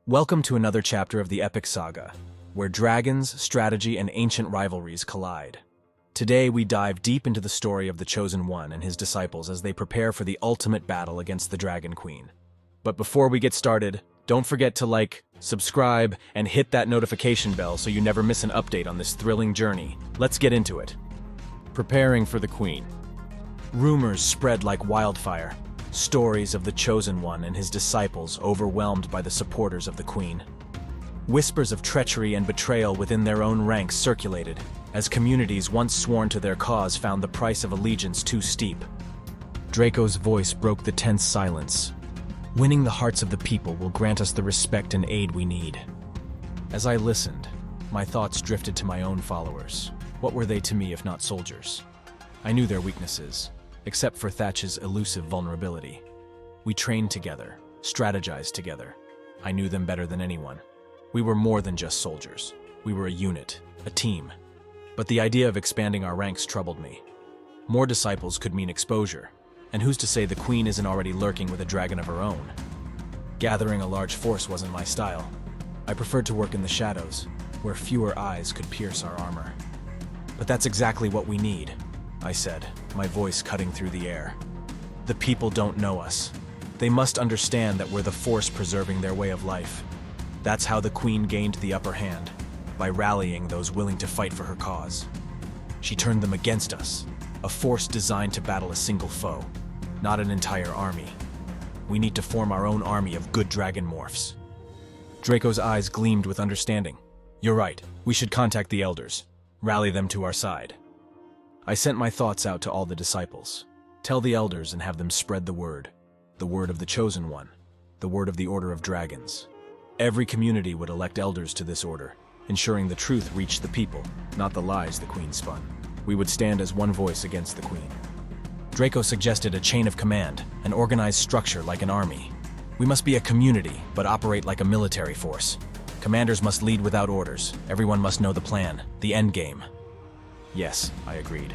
Welcome to another chapter of the epic saga, where dragons, strategy, and ancient rivalries collide. Today we dive deep into the story of the Chosen One and his disciples as they prepare for the ultimate battle against the Dragon Queen. But before we get started, don't forget to like, subscribe, and hit that notification bell so you never miss an update on this thrilling journey. Let's get into it. Preparing for the Queen. Rumors spread like wildfire. Stories of the Chosen One and his disciples overwhelmed by the supporters of the Queen. Whispers of treachery and betrayal within their own ranks circulated, as communities once sworn to their cause found the price of allegiance too steep. Draco's voice broke the tense silence. Winning the hearts of the people will grant us the respect and aid we need. As I listened, my thoughts drifted to my own followers. What were they to me if not soldiers? I knew their weaknesses, except for Thatch's elusive vulnerability. We trained together, strategized together. I knew them better than anyone. We were more than just soldiers. We were a unit, a team. But the idea of expanding our ranks troubled me. More disciples could mean exposure, and who's to say the Queen isn't already lurking with a dragon of her own? Gathering a large force wasn't my style. I preferred to work in the shadows, where fewer eyes could pierce our armor. But that's exactly what we need, I said, my voice cutting through the air. The people don't know us. They must understand that we're the force preserving their way of life. That's how the Queen gained the upper hand, by rallying those willing to fight for her cause. She turned them against us, a force designed to battle a single foe, not an entire army. We need to form our own army of good dragon morphs. Draco's eyes gleamed with understanding. You're right, we should contact the elders, rally them to our side. I sent my thoughts out to all the disciples. Tell the elders and have them spread the word of the Chosen One, the word of the Order of Dragons. Every community would elect elders to this order, ensuring the truth reached the people, not the lies the Queen spun. We would stand as one voice against the Queen. Draco suggested a chain of command, an organized structure like an army. We must be a community, but operate like a military force. Commanders must lead without orders. Everyone must know the plan, the end game. Yes, I agreed.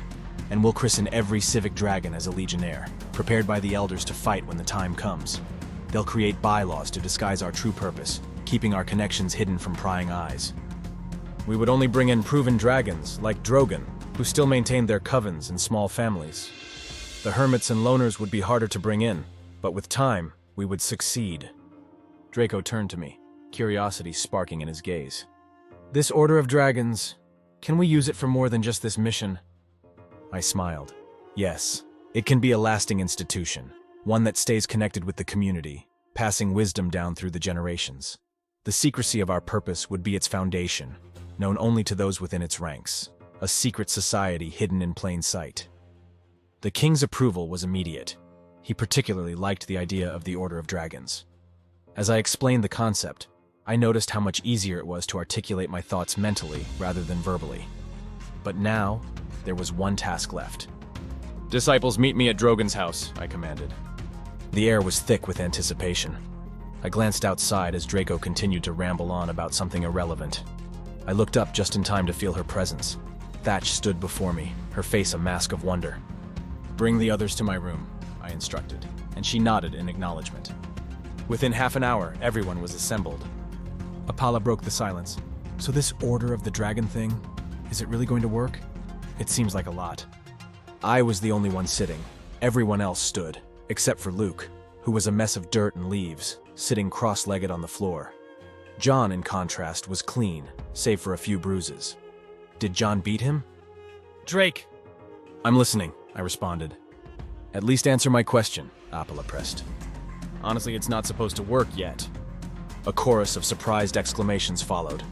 And we'll christen every civic dragon as a legionnaire, prepared by the elders to fight when the time comes. They'll create bylaws to disguise our true purpose, keeping our connections hidden from prying eyes. We would only bring in proven dragons, like Drogon, who still maintained their covens and small families. The hermits and loners would be harder to bring in, but with time, we would succeed. Draco turned to me, curiosity sparking in his gaze. This Order of Dragons, can we use it for more than just this mission? I smiled. Yes, it can be a lasting institution, one that stays connected with the community, passing wisdom down through the generations. The secrecy of our purpose would be its foundation, known only to those within its ranks, a secret society hidden in plain sight. The king's approval was immediate. He particularly liked the idea of the Order of Dragons. As I explained the concept, I noticed how much easier it was to articulate my thoughts mentally rather than verbally. But now, there was one task left. Disciples, meet me at Drogon's house, I commanded. The air was thick with anticipation. I glanced outside as Draco continued to ramble on about something irrelevant. I looked up just in time to feel her presence. Thatch stood before me, her face a mask of wonder. Bring the others to my room, I instructed, and she nodded in acknowledgement. Within half an hour, everyone was assembled. Apala broke the silence. So this Order of the Dragon thing, is it really going to work? It seems like a lot. I was the only one sitting. Everyone else stood, except for Luke, who was a mess of dirt and leaves, sitting cross-legged on the floor. John, in contrast, was clean, save for a few bruises. Did John beat him? Drake! I'm listening, I responded. At least answer my question, Apala pressed. Honestly, it's not supposed to work yet. A chorus of surprised exclamations followed.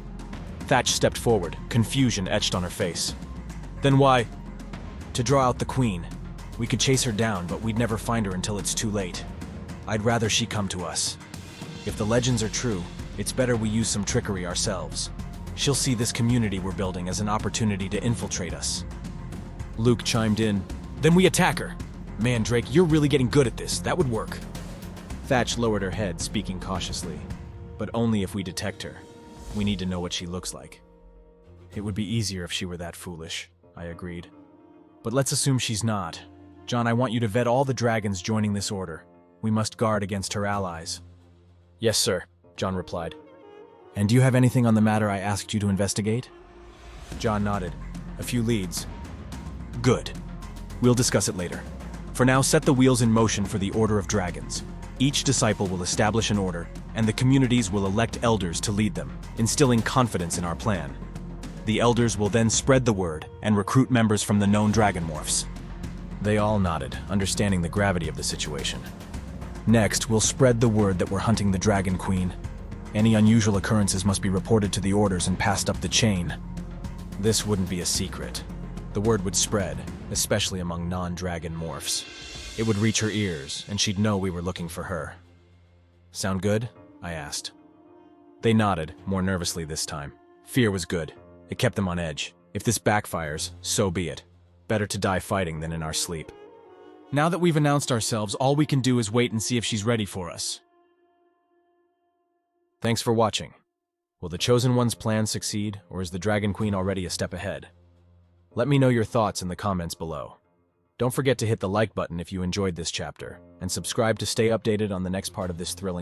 Thatch stepped forward, confusion etched on her face. Then why? To draw out the Queen. We could chase her down, but we'd never find her until it's too late. I'd rather she come to us. If the legends are true, it's better we use some trickery ourselves. She'll see this community we're building as an opportunity to infiltrate us. Luke chimed in. Then we attack her. Man, Drake, you're really getting good at this. That would work. Thatch lowered her head, speaking cautiously. But only if we detect her. We need to know what she looks like. It would be easier if she were that foolish, I agreed. But let's assume she's not. John, I want you to vet all the dragons joining this order. We must guard against her allies. Yes, sir, John replied. And do you have anything on the matter I asked you to investigate? John nodded. A few leads. Good. We'll discuss it later. For now, set the wheels in motion for the Order of Dragons. Each disciple will establish an order, and the communities will elect elders to lead them, instilling confidence in our plan. The elders will then spread the word and recruit members from the known dragon morphs. They all nodded, understanding the gravity of the situation. Next, we'll spread the word that we're hunting the Dragon Queen. Any unusual occurrences must be reported to the orders and passed up the chain. This wouldn't be a secret. The word would spread, especially among non-dragon morphs. It would reach her ears, and she'd know we were looking for her. Sound good? I asked. They nodded, more nervously this time. Fear was good. It kept them on edge. If this backfires, so be it. Better to die fighting than in our sleep. Now that we've announced ourselves, all we can do is wait and see if she's ready for us. Thanks for watching. Will the Chosen One's plan succeed, or is the Dragon Queen already a step ahead? Let me know your thoughts in the comments below. Don't forget to hit the like button if you enjoyed this chapter, and subscribe to stay updated on the next part of this thrilling